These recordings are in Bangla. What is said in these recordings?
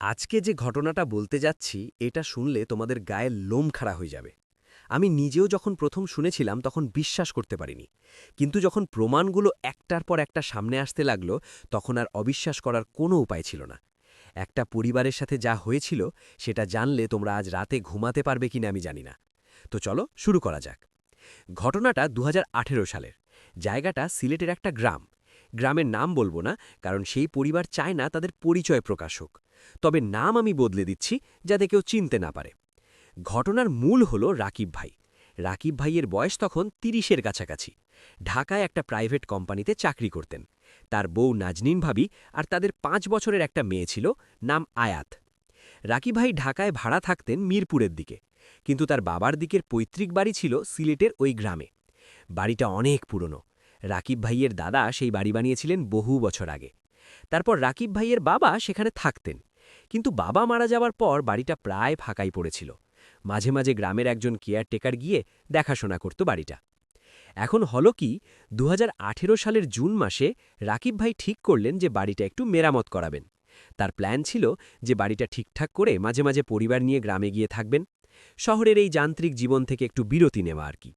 আজকে যে ঘটনাটা বলতে যাচ্ছি এটা শুনলে তোমাদের গায়ের লোম খাড়া হয়ে যাবে। আমি নিজেও যখন প্রথম শুনেছিলাম তখন বিশ্বাস করতে পারিনি, কিন্তু যখন প্রমাণগুলো একটার পর একটা সামনে আসতে লাগলো তখন আর অবিশ্বাস করার কোনো উপায় ছিল না। একটা পরিবারের সাথে যা হয়েছিল সেটা জানলে তোমরা আজ রাতে ঘুমাতে পারবে কিনা আমি জানি না। তো চলো শুরু করা যাক। ঘটনাটা ২০১৮ সালের। জায়গাটা সিলেটের একটা গ্রাম। গ্রামের নাম বলবো না, কারণ সেই পরিবার চায় না তাদের পরিচয় প্রকাশ হোক। তবে নাম আমি বদলে দিচ্ছি, যাতে কেউ চিনতে না পারে। ঘটনার মূল হল রাকিব ভাই। রাকিব ভাইয়ের বয়স তখন ৩০-এর কাছাকাছি। ঢাকায় একটা প্রাইভেট কোম্পানিতে চাকরি করতেন। তার বউ নাজনীন ভাবি আর তাদের ৫ বছরের একটা মেয়ে ছিল, নাম আয়াত। রাকিব ভাই ঢাকায় ভাড়া থাকতেন মিরপুরের দিকে, কিন্তু তার বাবার দিকের পৈতৃক বাড়ি ছিল সিলেটের ওই গ্রামে। বাড়িটা অনেক পুরনো। রাকিব ভাইয়ের দাদা সেই বাড়ি বানিয়েছিলেন বহু বছর আগে। তারপর রাকিব ভাইয়ের বাবা সেখানে থাকতেন, কিন্তু বাবা মারা যাওয়ার পর বাড়িটা প্রায় ফাঁকাই পড়েছিল। মাঝে মাঝে গ্রামের একজন কেয়ারটেকার গিয়ে দেখাশোনা করত বাড়িটা। এখন হলো কি, ২০১৮ সালের জুন মাসে রাকিব ভাই ঠিক করলেন যে বাড়িটা একটু মেরামত করাবেন। তার প্ল্যান ছিল যে বাড়িটা ঠিকঠাক করে মাঝে মাঝে পরিবার নিয়ে গ্রামে গিয়ে থাকবেন, শহরের এই যান্ত্রিক জীবন থেকে একটু বিরতি নেওয়া আর কি।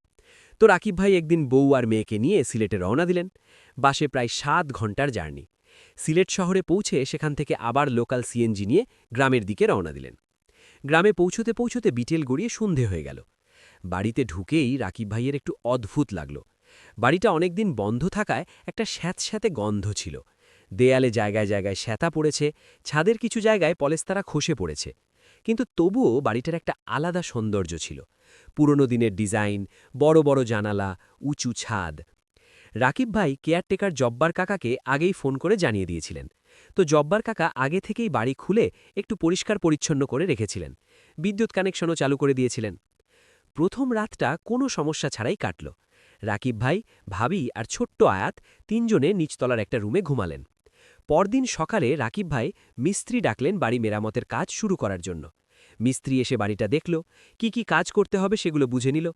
তো রাকিব ভাই একদিন বউ আর মেয়েকে নিয়ে সিলেটে রওনা দিলেন। বাসে প্রায় ৭ ঘন্টার জার্নি। সিলেট শহরে পৌঁছে সেখান থেকে আবার লোকাল সিএনজি নিয়ে গ্রামের দিকে রওনা দিলেন। গ্রামে পৌঁছতে পৌঁছতে বিটেল গড়িয়ে সন্ধে হয়ে গেল। বাড়িতে ঢুকেই রাকিব ভাইয়ের একটু অদ্ভুত লাগল। বাড়িটা অনেকদিন বন্ধ থাকায় একটা স্যাঁতস্যাঁতে গন্ধ ছিল। দেয়ালে জায়গায় জায়গায় স্যাঁতা পড়েছে, ছাদের কিছু জায়গায় পলেস্তারা খসে পড়েছে। কিন্তু তবুও বাড়িটার একটা আলাদা সৌন্দর্য ছিল। পুরনো দিনের ডিজাইন, বড় বড় জানালা, উঁচু ছাদ। রাকিব ভাই কেয়ারটেকার জব্বার কাকাকে আগেই ফোন করে জানিয়ে দিয়েছিলেন। তো জব্বার কাকা আগে থেকেই বাড়ি খুলে একটু পরিষ্কার পরিচ্ছন্ন করে রেখেছিলেন। বিদ্যুৎ কানেকশনও চালু করে দিয়েছিলেন। প্রথম রাতটা কোনো সমস্যা ছাড়াই কাটল। রাকিব ভাই, ভাবি আর ছোট্ট আয়াত তিনজনে নিচতলার একটা রুমে ঘুমালেন। পরদিন সকালে রাকিব ভাই মিস্ত্রি ডাকলেন বাড়ি মেরামতের কাজ শুরু করার জন্য। মিস্ত্রি এসে বাড়িটা দেখল, কি কাজ করতে হবে সেগুলো বুঝে নিল।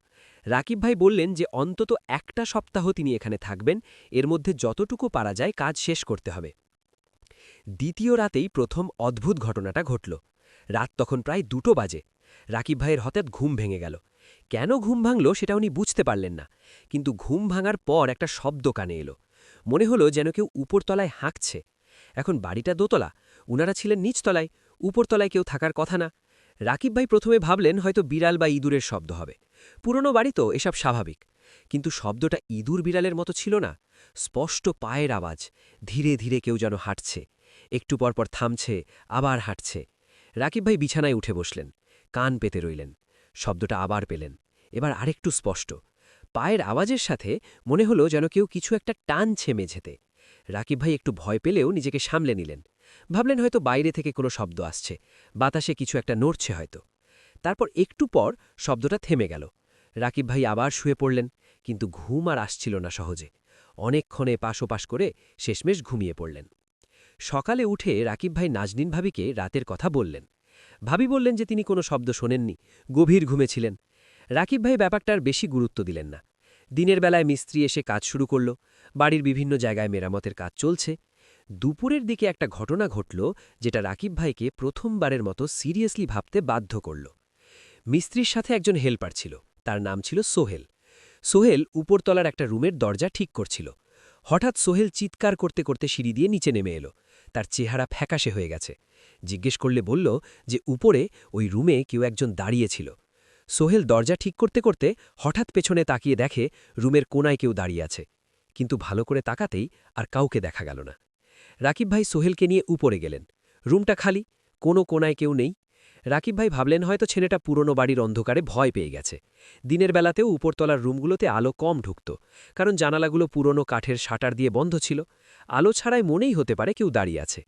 রাকিব ভাই বললেন যে অন্তত একটা সপ্তাহ তিনি এখানে থাকবেন, এর মধ্যে যতটুকু পারা যায় কাজ শেষ করতে হবে। দ্বিতীয় রাতেই প্রথম অদ্ভুত ঘটনাটা ঘটল। রাত তখন প্রায় ২টো বাজে। রাকিব ভাইয়ের হঠাৎ ঘুম ভেঙে গেল। কেন ঘুম ভাঙল সেটা উনি বুঝতে পারলেন না, কিন্তু ঘুম ভাঙার পর একটা শব্দ কানে এলো। মনে হলো যেন কেউ উপরতলায় হাঁকছে। এখন বাড়িটা দোতলা, উনারা ছিলেন নিচতলায়, উপরতলায় কেউ থাকার কথা না। রাকিব ভাই প্রথমে ভাবলেন হয়তো বিড়াল বা ইঁদুরের শব্দ হবে। পুরনো বাড়ি তো, এসব স্বাভাবিক। কিন্তু শব্দটা ইঁদুর বিড়ালের মতো ছিল না। স্পষ্ট পায়ের আওয়াজ, ধীরে ধীরে কেউ যেন হাঁটছে। একটু পরপর থামছে, আবার হাঁটছে। রাকিব ভাই বিছানায় উঠে বসলেন, কান পেতে রইলেন। শব্দটা আবার পেলেন, এবার আরেকটু স্পষ্ট। পায়ের আওয়াজের সাথে মনে হলো যেন কেউ কিছু একটা টানছে মেঝেতে। রাকিব ভাই একটু ভয় পেলেও নিজেকে সামলে নিলেন। ভাবলেন হয়তো বাইরে থেকে কোনো শব্দ আসছে, বাতাসে কিছু একটা নড়ছে হয়তো। তারপর একটু পর শব্দটা থেমে গেল। রাকিব ভাই আবার শুয়ে পড়লেন, কিন্তু ঘুম আর আসছিল না সহজে। অনেকক্ষণে পাশোপাশ করে শেষমেশ ঘুমিয়ে পড়লেন। সকালে উঠে রাকিব ভাই নাজনীন ভাবিকে রাতের কথা বললেন। ভাবি বললেন যে তিনি কোনো শব্দ শোনেননি, গভীর ঘুমেছিলেন। রাকিব ভাই ব্যাপারটার বেশি গুরুত্ব দিলেন না। দিনের বেলায় মিস্ত্রি এসে কাজ শুরু করল, বাড়ির বিভিন্ন জায়গায় মেরামতের কাজ চলছে। দুপুরের দিকে একটা ঘটনা ঘটল, যেটা রাকিব ভাইকে প্রথমবারের মতো সিরিয়াসলি ভাবতে বাধ্য করল। মিস্ত্রির সাথে একজন হেল্পার ছিল, তার নাম ছিল সোহেল। সোহেল উপরতলার একটা রুমের দরজা ঠিক করছিল। হঠাৎ সোহেল চিৎকার করতে করতে সিঁড়ি দিয়ে নিচে নেমে এলো। তার চেহারা ফ্যাকাশে হয়ে গেছে। জিজ্ঞেস করলে বলল যে উপরে ওই রুমে কেউ একজন দাঁড়িয়েছিল। সোহেল দরজা ঠিক করতে করতে হঠাৎ পেছনে তাকিয়ে দেখে রুমের কোনায় কেউ দাঁড়িয়ে আছে, কিন্তু ভালো করে তাকাতেই আর কাউকে দেখা গেল না। রাকিব ভাই সোহেলকে নিয়ে উপরে গেলেন। রুমটা খালি, কোনো কোনায় কেউ নেই। রাকিব ভাই ভাবলেন হয়তো ছেলেটা পুরনো বাড়ির অন্ধকারে ভয় পেয়ে গেছে। দিনের বেলাতেও উপরতলার রুমগুলোতে আলো কম ঢুকত, কারণ জানালাগুলো পুরনো কাঠের শাটার দিয়ে বন্ধ ছিল। আলো ছাড়াই মনেই হতে পারে কেউ দাঁড়িয়ে আছে।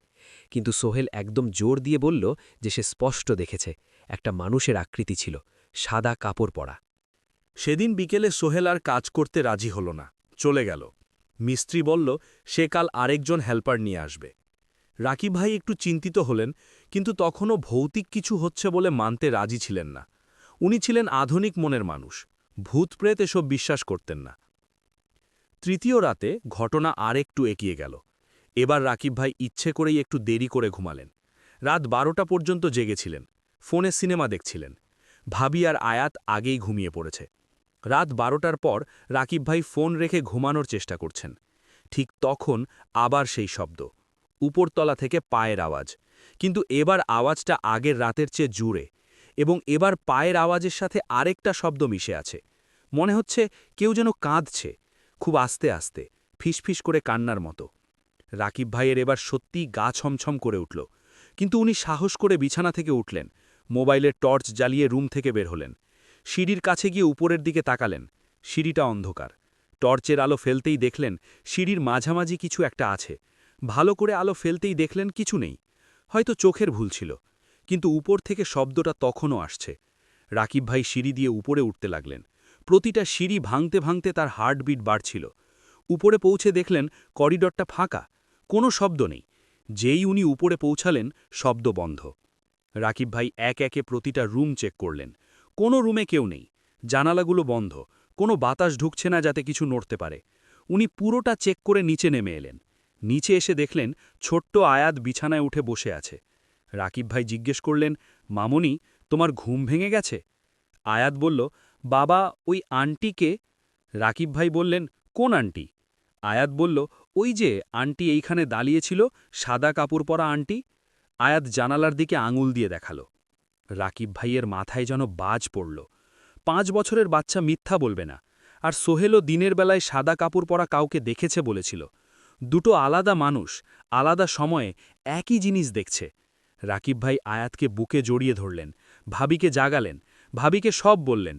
কিন্তু সোহেল একদম জোর দিয়ে বলল যে সে স্পষ্ট দেখেছে, একটা মানুষের আকৃতি ছিল, সাদা কাপড় পরা। সেদিন বিকেলে সোহেল আর কাজ করতে রাজি হল না, চলে গেল। মিস্ত্রি বলল সে কাল আরেকজন হেল্পার নিয়ে আসবে। রাকিব ভাই একটু চিন্তিত হলেন, কিন্তু তখনও ভৌতিক কিছু হচ্ছে বলে মানতে রাজি ছিলেন না। উনি ছিলেন আধুনিক মনের মানুষ, ভূতপ্রেত এসব বিশ্বাস করতেন না। তৃতীয় রাতে ঘটনা আর একটু এগিয়ে গেল। এবার রাকিব ভাই ইচ্ছে করেই একটু দেরি করে ঘুমালেন। রাত 12টা পর্যন্ত জেগেছিলেন, ফোনে সিনেমা দেখছিলেন। ভাবি আর আয়াত আগেই ঘুমিয়ে পড়েছে। রাত 12টার পর রাকিব ভাই ফোন রেখে ঘুমানোর চেষ্টা করছেন। ঠিক তখন আবার সেই শব্দ, উপরতলা থেকে পায়ের আওয়াজ। কিন্তু এবার আওয়াজটা আগের রাতের চেয়ে জুড়ে, এবং এবার পায়ের আওয়াজের সাথে আরেকটা শব্দ মিশে আছে। মনে হচ্ছে কেউ যেন কাঁদছে, খুব আস্তে আস্তে, ফিসফিস করে কান্নার মতো। রাকিব ভাইয়ের এবার সত্যিই গা ছমছম করে উঠল, কিন্তু উনি সাহস করে বিছানা থেকে উঠলেন, মোবাইলের টর্চ জ্বালিয়ে রুম থেকে বের হলেন। সিঁড়ির কাছে গিয়ে উপরের দিকে তাকালেন। সিঁড়িটা অন্ধকার। টর্চের আলো ফেলতেই দেখলেন সিঁড়ির মাঝামাঝি কিছু একটা আছে। ভালো করে আলো ফেলতেই দেখলেন কিছু নেই। হয়তো চোখের ভুল ছিল, কিন্তু উপর থেকে শব্দটা তখনও আসছে। রাকিব ভাই সিঁড়ি দিয়ে উপরে উঠতে লাগলেন। প্রতিটা সিঁড়ি ভাঙতে ভাঙতে তার হার্টবিট বাড়ছিল। উপরে পৌঁছে দেখলেন করিডরটা ফাঁকা, কোনো শব্দ নেই। যেই উনি উপরে পৌঁছালেন, শব্দ বন্ধ। রাকিব ভাই এক একে প্রতিটা রুম চেক করলেন। কোনো রুমে কেউ নেই, জানালাগুলো বন্ধ, কোনো বাতাস ঢুকছে না যাতে কিছু নড়তে পারে। উনি পুরোটা চেক করে নিচে নেমে এলেন। নিচে এসে দেখলেন ছোট্ট আয়াত বিছানায় উঠে বসে আছে। রাকিব ভাই জিজ্ঞেস করলেন, মামনি, তোমার ঘুম ভেঙে গেছে? আয়াত বলল, বাবা, ওই আন্টিকে। রাকিব ভাই বললেন, কোন আন্টি? আয়াত বলল, ওই যে আন্টি এইখানে দাঁড়িয়েছিল, সাদা কাপড় পরা আন্টি। আয়াত জানালার দিকে আঙুল দিয়ে দেখাল। রাকিব ভাইয়ের মাথায় যেন বাজ পড়ল। 5 বছরের বাচ্চা মিথ্যা বলবে না। আর সোহেলও দিনের বেলায় সাদা কাপড় পরা কাউকে দেখেছে বলেছিল। দুটো আলাদা মানুষ, আলাদা সময়ে একই জিনিস দেখছে। রাকিব ভাই আয়াতকে বুকে জড়িয়ে ধরলেন, ভাবিকে জাগালেন, ভাবিকে সব বললেন।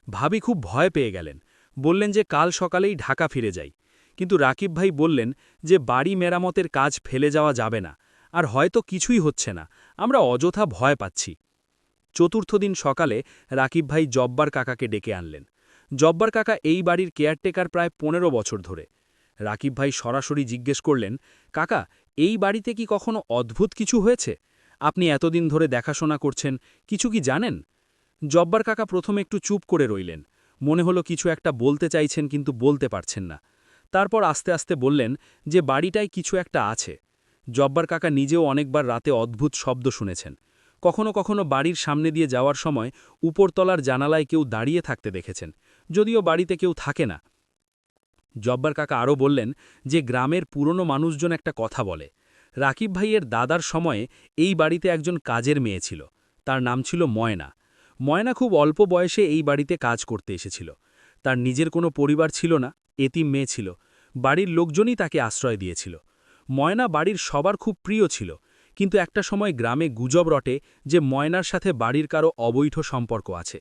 ভাবি খুব ভয় পেয়ে গেলেন, বললেন যে কাল সকালেই ঢাকা ফিরে যাই। কিন্তু রাকিব ভাই বললেন যে বাড়ি মেরামতের কাজ ফেলে যাওয়া যাবে না, আর হয়তো কিছুই হচ্ছে না, আমরা অযথা ভয় পাচ্ছি। চতুর্থ দিন সকালে রাকিব ভাই জব্বার কাকাকে ডেকে আনলেন। জব্বার কাকা এই বাড়ির কেয়ারটেকার প্রায় 15 বছর ধরে। রাকিব ভাই সরাসরি জিজ্ঞেস করলেন, কাকা, এই বাড়িতে কি কখনো অদ্ভুত কিছু হয়েছে? আপনি এতদিন ধরে দেখাশোনা করছেন, কিছু কি জানেন? জব্বার কাকা প্রথমে একটু চুপ করে রইলেন। মনে হলো কিছু একটা বলতে চাইছেন কিন্তু বলতে পারছেন না। তারপর আস্তে আস্তে বললেন যে বাড়িটায় কিছু একটা আছে। জব্বার কাকা নিজেও অনেকবার রাতে অদ্ভুত শব্দ শুনেছেন। কখনো কখনো বাড়ির সামনে দিয়ে যাওয়ার সময় উপরতলার জানালায় কেউ দাঁড়িয়ে থাকতে দেখেছেন, যদিও বাড়িতে কেউ থাকে না। জব্বার কাকা আরও বললেন যে গ্রামের পুরনো মানুষজন একটা কথা বলে। রাকিব ভাইয়ের দাদার সময়ে এই বাড়িতে একজন কাজের মেয়ে ছিল, তার নাম ছিল ময়না। ময়না খুব অল্প বয়সে এই বাড়িতে কাজ করতে এসেছিল। তার নিজের কোনো পরিবার ছিল না, এতিম মেয়ে ছিল। বাড়ির লোকজনই তাকে আশ্রয় দিয়েছিল। ময়না বাড়ির সবার খুব প্রিয় ছিল, কিন্তু একটা সময় গ্রামে গুজব রটে যে ময়নার সাথে বাড়ির কারো অবৈধ সম্পর্ক আছে।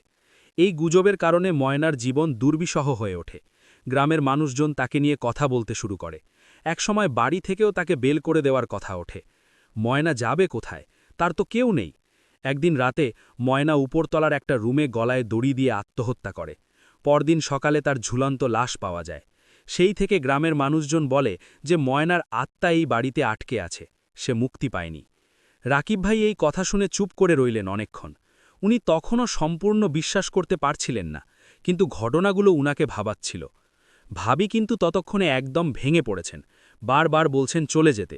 এই গুজবের কারণে ময়নার জীবন দুর্বিষহ হয়ে ওঠে। গ্রামের মানুষজন তাকে নিয়ে কথা বলতে শুরু করে। একসময় বাড়ি থেকেও তাকে বেল করে দেওয়ার কথা ওঠে। ময়না যাবে কোথায়? তার তো কেউ নেই। একদিন রাতে ময়না উপরতলার একটা রুমে গলায় দড়ি দিয়ে আত্মহত্যা করে। পরদিন সকালে তার ঝুলন্ত লাশ পাওয়া যায়। সেই থেকে গ্রামের মানুষজন বলে যে ময়নার আত্মা এই বাড়িতে আটকে আছে, সে মুক্তি পায়নি। রাকিব ভাই এই কথা শুনে চুপ করে রইলেন অনেকক্ষণ। উনি তখনও সম্পূর্ণ বিশ্বাস করতে পারছিলেন না, কিন্তু ঘটনাগুলো উনাকে ভাবাচ্ছিল। ভাবি কিন্তু ততক্ষণে একদম ভেঙে পড়েছেন, বারবার বলছেন চলে যেতে।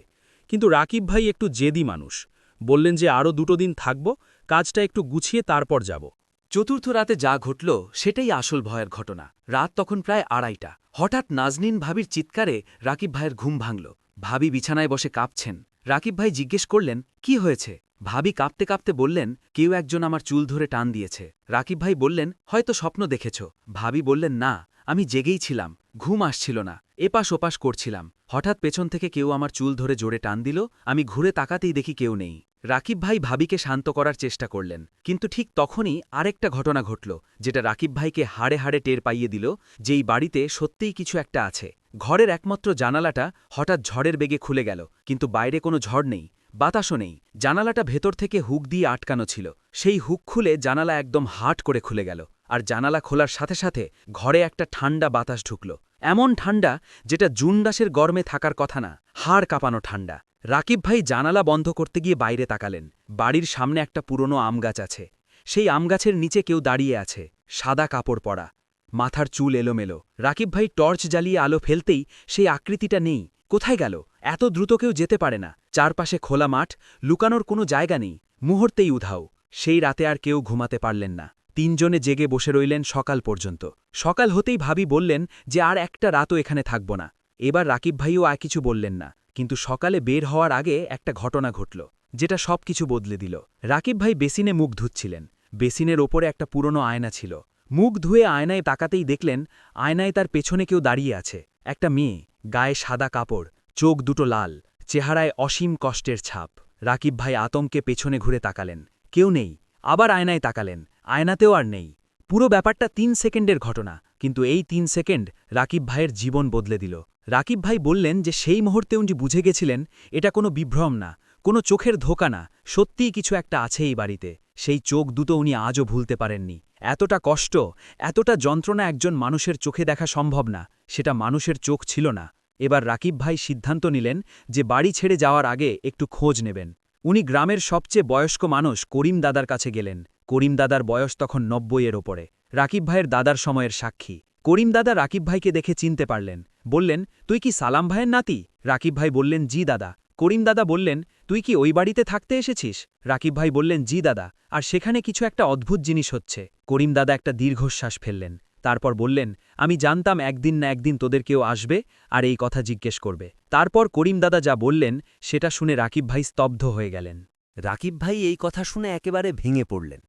কিন্তু রাকিব ভাই একটু জেদি মানুষ, বললেন যে আরও 2 দিন থাকব, কাজটা একটু গুছিয়ে তারপর যাব। চতুর্থ রাতে যা ঘটল সেটাই আসল ভয়ের ঘটনা। রাত তখন প্রায় 2:30। হঠাৎ নাজনীন ভাবির চিৎকারে রাকিব ভাইয়ের ঘুম ভাঙল। ভাবি বিছানায় বসে কাঁপছেন। রাকিব ভাই জিজ্ঞেস করলেন, কি হয়েছে? ভাবি কাঁপতে কাঁপতে বললেন, কেউ একজন আমার চুল ধরে টান দিয়েছে। রাকিব ভাই বললেন, হয়তো স্বপ্ন দেখেছ। ভাবি বললেন, না, আমি জেগেই ছিলাম, ঘুম আসছিল না, এপাশ ওপাশ করছিলাম। হঠাৎ পেছন থেকে কেউ আমার চুল ধরে জোরে টান দিল, আমি ঘুরে তাকাতেই দেখি কেউ নেই। রাকিব ভাই ভাবিকে শান্ত করার চেষ্টা করলেন, কিন্তু ঠিক তখনই আরেকটা ঘটনা ঘটল, যেটা রাকিব ভাইকে হাড়ে হাড়ে টের পাইয়ে দিল যে এই বাড়িতে সত্যিই কিছু একটা আছে। ঘরের একমাত্র জানালাটা হঠাৎ ঝড়ের বেগে খুলে গেল, কিন্তু বাইরে কোনো ঝড় নেই, বাতাসও নেই। জানালাটা ভেতর থেকে হুক দিয়ে আটকানো ছিল। সেই হুক খুলে জানালা একদম হাট করে খুলে গেল, আর জানালা খোলার সাথে সাথে ঘরে একটা ঠান্ডা বাতাস ঢুকল। এমন ঠান্ডা যেটা জুন দাসের গরমে থাকার কথা না, হাড় কাঁপানো ঠান্ডা। রাকিব ভাই জানালা বন্ধ করতে গিয়ে বাইরে তাকালেন। বাড়ির সামনে একটা পুরনো আমগাছ আছে। সেই আমগাছের নিচে কেউ দাঁড়িয়ে আছে, সাদা কাপড় পরা, মাথার চুল এলোমেলো। রাকিব ভাই টর্চ জ্বালিয়ে আলো ফেলতেই সেই আকৃতিটা নেই। কোথায় গেল? এত দ্রুত কেউ যেতে পারে না, চারপাশে খোলা মাঠ, লুকানোর কোনো জায়গা নেই, মুহূর্তেই উধাও। সেই রাতে আর কেউ ঘুমাতে পারলেন না, তিনজনে জেগে বসে রইলেন সকাল পর্যন্ত। সকাল হতেই ভাবি বললেন যে আর একটা রাতও এখানে থাকব না। এবার রাকিব ভাইও আর কিছু বললেন না, কিন্তু সকালে বের হওয়ার আগে একটা ঘটনা ঘটল, যেটা সবকিছু বদলে দিল। রাকিব ভাই বেসিনে মুখ ধুচ্ছিলেন, বেসিনের ওপরে একটা পুরনো আয়না ছিল। মুখ ধুয়ে আয়নায় তাকাতেই দেখলেন আয়নায় তার পেছনে কেউ দাঁড়িয়ে আছে, একটা মেয়ে, গায়ে সাদা কাপড়, চোখ দুটো লাল, চেহারায় অসীম কষ্টের ছাপ। রাকিব ভাই আতঙ্কে পেছনে ঘুরে তাকালেন, কেউ নেই। আবার আয়নায় তাকালেন, আয়নাতেও আর নেই। পুরো ব্যাপারটা ৩ সেকেন্ডের ঘটনা, কিন্তু এই ৩ সেকেন্ড রাকিব ভাইয়ের জীবন বদলে দিল। রাকিব ভাই বললেন যে সেই মুহূর্তে উনি বুঝে গেছিলেন এটা কোনো বিভ্রম না, কোনো চোখের ধোঁকা না, সত্যিই কিছু একটা আছে এই বাড়িতে। সেই চোখ দুটো উনি আজও ভুলতে পারেননি। এতটা কষ্ট, এতটা যন্ত্রণা একজন মানুষের চোখে দেখা সম্ভব না, সেটা মানুষের চোখ ছিল না। এবার রাকিব ভাই সিদ্ধান্ত নিলেন যে বাড়ি ছেড়ে যাওয়ার আগে একটু খোঁজ নেবেন। উনি গ্রামের সবচেয়ে বয়স্ক মানুষ করিম দাদার কাছে গেলেন। করিম দাদার বয়স তখন ৯০-এর ওপরে, রাকিব ভাইয়ের দাদার সময়ের সাক্ষী। করিম দাদা রাকিব ভাইকে দেখে চিনতে পারলেন, বললেন, তুই কি সালাম ভাইয়ের নাতি? রাকিব ভাই বললেন, জি দাদা। করিম দাদা বললেন, তুই কি ওই বাড়িতে থাকতে এসেছিস? রাকিব ভাই বললেন, জি দাদা, আর সেখানে কিছু একটা অদ্ভুত জিনিস হচ্ছে। করিম দাদা একটা দীর্ঘশ্বাস ফেললেন, তারপর বললেন, আমি জানতাম একদিন না একদিন তোদের কেউ আসবে আর এই কথা জিজ্ঞেস করবে। তারপর করিম দাদা যা বললেন সেটা শুনে রাকিব ভাই স্তব্ধ হয়ে গেলেন। রাকিব ভাই এই কথা শুনে একেবারে ভেঙে পড়লেন।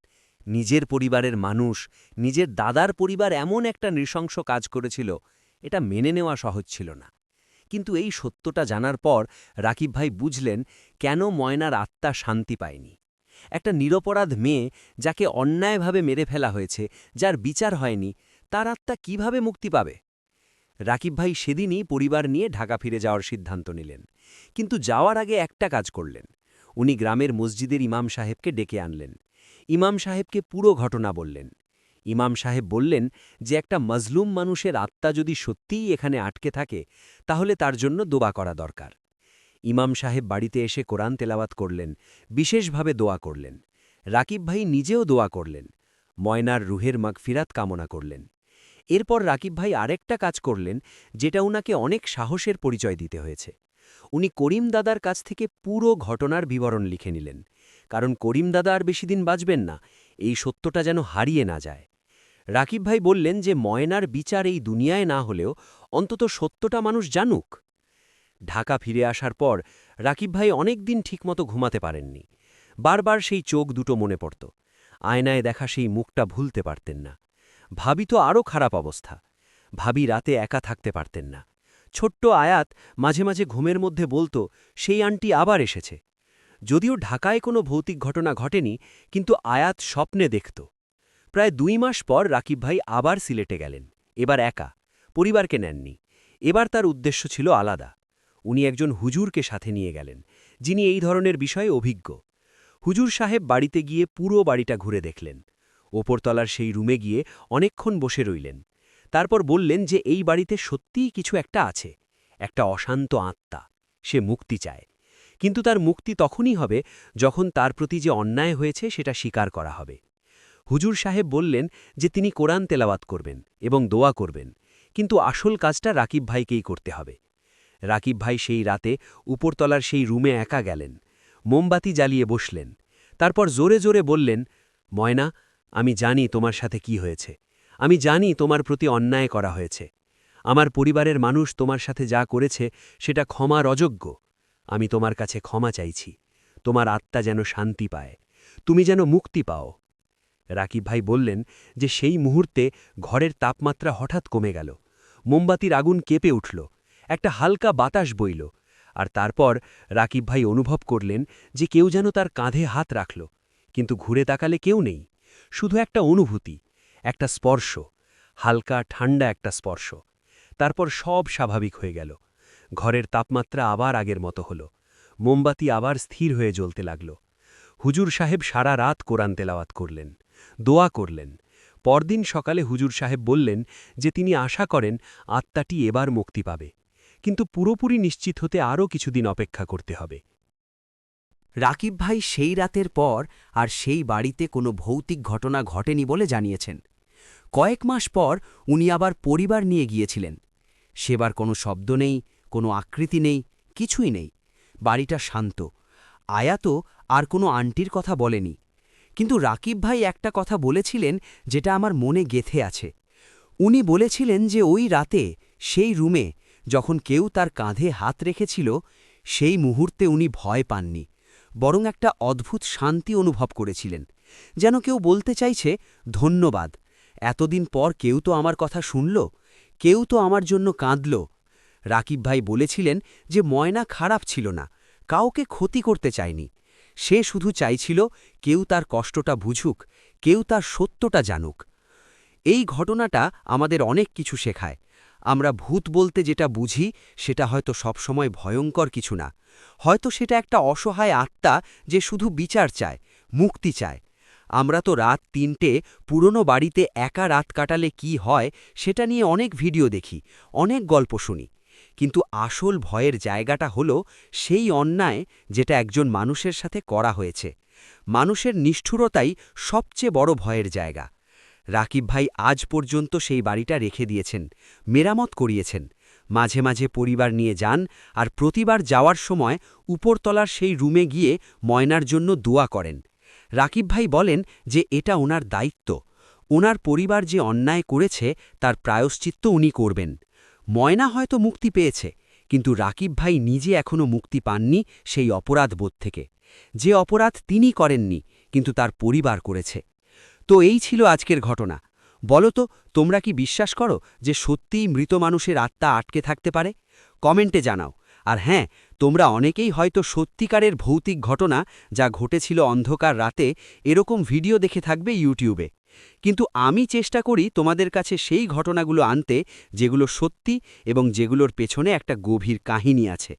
নিজের পরিবারের মানুষ, নিজের দাদার পরিবার এমন একটা নৃশংস কাজ করেছিল, এটা মেনে নেওয়া সহজ ছিল না। কিন্তু এই সত্যটা জানার পর রাকিব ভাই বুঝলেন কেন ময়নার আত্মা শান্তি পায়নি। একটা নিরপরাধ মেয়ে, যাকে অন্যায়ভাবে মেরে ফেলা হয়েছে, যার বিচার হয়নি, তার আত্মা কিভাবে মুক্তি পাবে? রাকিব ভাই সেদিনই পরিবার নিয়ে ঢাকা ফিরে যাওয়ার সিদ্ধান্ত নিলেন। কিন্তু যাওয়ার আগে একটা কাজ করলেন। উনি গ্রামের মসজিদের ইমাম সাহেবকে ডেকে আনলেন। ইমাম সাহেবকে পুরো ঘটনা বললেন। ইমাম সাহেব বললেন যে একটা মজলুম মানুষের আত্মা যদি সত্যিই এখানে আটকে থাকে, তাহলে তার জন্য দোয়া করা দরকার। ইমাম সাহেব বাড়িতে এসে কোরআন তেলাওয়াত করলেন, বিশেষভাবে দোয়া করলেন। রাকিব ভাই নিজেও দোয়া করলেন, ময়নার রুহের মাগফিরাত কামনা করলেন। এরপর রাকিব ভাই আরেকটা কাজ করলেন, যেটা উনাকে অনেক সাহসের পরিচয় দিতে হয়েছে। উনি করিম দাদার কাছ থেকে পুরো ঘটনার বিবরণ লিখে নিলেন, কারণ করিম দাদা আর বেশিদিন বাঁচবেন না, এই সত্যটা যেন হারিয়ে না যায়। রাকিব ভাই বললেন যে ময়নার বিচার এই দুনিয়ায় না হলেও অন্তত সত্যটা মানুষ জানুক। ঢাকা ফিরে আসার পর রাকিব ভাই অনেক দিন ঠিকমতো ঘুমাতে পারেননি। বারবার সেই চোখ দুটো মনে পড়ত, আয়নায় দেখা সেই মুখটা ভুলতে পারতেন না। ভাবি তো আরও খারাপ অবস্থা, ভাবি রাতে একা থাকতে পারতেন না। ছোট্ট আয়াত মাঝে মাঝে ঘুমের মধ্যে বলতো, সেই আন্টি আবার এসেছে। যদিও ঢাকায় কোনো ভৌতিক ঘটনা ঘটেনি, কিন্তু আয়াত স্বপ্নে দেখত। প্রায় ২ মাস পর রাকিব ভাই আবার সিলেটে গেলেন, এবার একা, পরিবারকে নেননি। এবার তার উদ্দেশ্য ছিল আলাদা। উনি একজন হুজুরকে সাথে নিয়ে গেলেন, যিনি এই ধরনের বিষয়ে অভিজ্ঞ। হুজুর সাহেব বাড়িতে গিয়ে পুরো বাড়িটা ঘুরে দেখলেন। ওপরতলার সেই রুমে গিয়ে অনেকক্ষণ বসে রইলেন। তারপর বললেন যে এই বাড়িতে সত্যিই কিছু একটা আছে, একটা অশান্ত আত্মা, সে মুক্তি চায়। কিন্তু তার মুক্তি তখনই হবে যখন তার প্রতি যে অন্যায় হয়েছে সেটা স্বীকার করা হবে। হুজুর সাহেব বললেন যে তিনি কোরআন তেলাওয়াত করবেন এবং দোয়া করবেন, কিন্তু আসল কাজটা রাকিব ভাইকেই করতে হবে। রাকিব ভাই সেই রাতে উপরতলার সেই রুমে একা গেলেন, মোমবাতি জ্বালিয়ে বসলেন। তারপর জোরে জোরে বললেন, ময়না, আমি জানি তোমার সাথে কি হয়েছে, আমি জানি তোমার প্রতি অন্যায় করা হয়েছে। আমার পরিবারের মানুষ তোমার সাথে যা করেছে সেটা ক্ষমার অযোগ্য। আমি তোমার কাছে ক্ষমা চাইছি, তোমার আত্মা যেন শান্তি পায়, তুমি যেন মুক্তি পাও। রাকিব ভাই বললেন যে সেই মুহূর্তে ঘরের তাপমাত্রা হঠাৎ কমে গেল, মোমবাতির আগুন কেঁপে উঠল, একটা হালকা বাতাস বইল। আর তারপর রাকিব ভাই অনুভব করলেন যে কেউ যেন তার কাঁধে হাত রাখল, কিন্তু ঘুরে তাকালে কেউ নেই, শুধু একটা অনুভূতি, একটা স্পর্শ, হালকা ঠান্ডা একটা স্পর্শ। তারপর সব স্বাভাবিক হয়ে গেল। ঘরের তাপমাত্রা আবার আগের মতো হল, মোমবাতি আবার স্থির হয়ে জ্বলতে লাগল। হুজুর সাহেব সারা রাত কোরআন তেলাওয়াত করলেন, দোয়া করলেন। পরদিন সকালে হুজুর সাহেব বললেন যে তিনি আশা করেন আত্মাটি এবার মুক্তি পাবে, কিন্তু পুরোপুরি নিশ্চিত হতে আরও কিছুদিন অপেক্ষা করতে হবে। রাকিব ভাই সেই রাতের পর আর সেই বাড়িতে কোনো ভৌতিক ঘটনা ঘটেনি বলে জানিয়েছেন। কয়েক মাস পর উনি আবার পরিবার নিয়ে গিয়েছিলেন। সেবার কোনো শব্দ নেই, কোনো আকৃতি নেই, কিছুই নেই। বাড়িটা শান্ত। আয়া তো আর কোনো আন্টির কথা বলেনি। কিন্তু রাকিব ভাই একটা কথা বলেছিলেন যেটা আমার মনে গেঁথে আছে। উনি বলেছিলেন যে ওই রাতে সেই রুমে যখন কেউ তার কাঁধে হাত রেখেছিল, সেই মুহূর্তে উনি ভয় পাননি, বরং একটা অদ্ভুত শান্তি অনুভব করেছিলেন। যেন কেউ বলতে চাইছে, ধন্যবাদ, এতদিন পর কেউ তো আমার কথা শুনল, কেউ তো আমার জন্য কাঁদল। রাকিব ভাই বলেছিলেন যে ময়না খারাপ ছিল না, কাউকে ক্ষতি করতে চায়নি। সে শুধু চাইছিল কেউ তার কষ্টটা বুঝুক, কেউ তার সত্যটা জানুক। এই ঘটনাটা আমাদের অনেক কিছু শেখায়। আমরা ভূত বলতে যেটা বুঝি সেটা হয়তো সবসময় ভয়ঙ্কর কিছু না। হয়তো সেটা একটা অসহায় আত্মা যে শুধু বিচার চায়, মুক্তি চায়। আমরা তো রাত ৩টে পুরনো বাড়িতে একা রাত কাটালে কি হয় সেটা নিয়ে অনেক ভিডিও দেখি, অনেক গল্প শুনি। কিন্তু আসল ভয়ের জায়গাটা হলো সেই অন্যায় যেটা একজন মানুষের সাথে করা হয়েছে। মানুষের নিষ্ঠুরতাই সবচেয়ে বড় ভয়ের জায়গা। রাকিব ভাই আজ পর্যন্ত সেই বাড়িটা রেখে দিয়েছেন, মেরামত করিয়েছেন। মাঝে মাঝে পরিবার নিয়ে যান, আর প্রতিবার যাওয়ার সময় উপরতলার সেই রুমে গিয়ে ময়নার জন্য দোয়া করেন। রাকিব ভাই বলেন যে এটা ওনার দায়িত্ব। ওনার পরিবার যে অন্যায় করেছে তার প্রায়শ্চিত্ত উনি করবেন। ময়না হয়তো মুক্তি পেয়েছে, কিন্তু রাকিব ভাই নিজে এখনও মুক্তি পাননি সেই অপরাধবোধ থেকে। যে অপরাধ তিনি করেননি, কিন্তু তার পরিবার করেছে। তো এই ছিল আজকের ঘটনা। বলো তো, তোমরা কি বিশ্বাস করো যে সত্যিই মৃত মানুষের আত্মা আটকে থাকতে পারে? কমেন্টে জানাও। আর হ্যাঁ, তোমরা অনেকেই হয়তো সত্যিকারের ভৌতিক ঘটনা যা ঘটেছিল অন্ধকার রাতে এরকম ভিডিও দেখে থাকবে ইউটিউবে। কিন্তু আমি চেষ্টা করি তোমাদের কাছে সেই ঘটনাগুলো আনতে যেগুলো সত্যি এবং যেগুলোর পেছনে একটা গভীর কাহিনী আছে।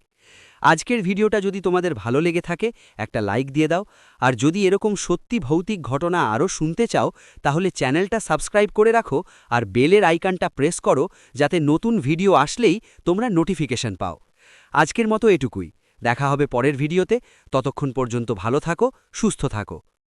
আজকের ভিডিওটা যদি তোমাদের ভালো লেগে থাকে একটা লাইক দিয়ে দাও। আর যদি এরকম সত্যি ভৌতিক ঘটনা আরও শুনতে চাও তাহলে চ্যানেলটা সাবস্ক্রাইব করে রাখো আর বেলের আইকনটা প্রেস করো, যাতে নতুন ভিডিও আসলেই তোমরা নোটিফিকেশন পাও। আজকের মতো এটুকুই। দেখা হবে পরের ভিডিওতে। ততক্ষণ পর্যন্ত ভালো থাকো, সুস্থ থাকো।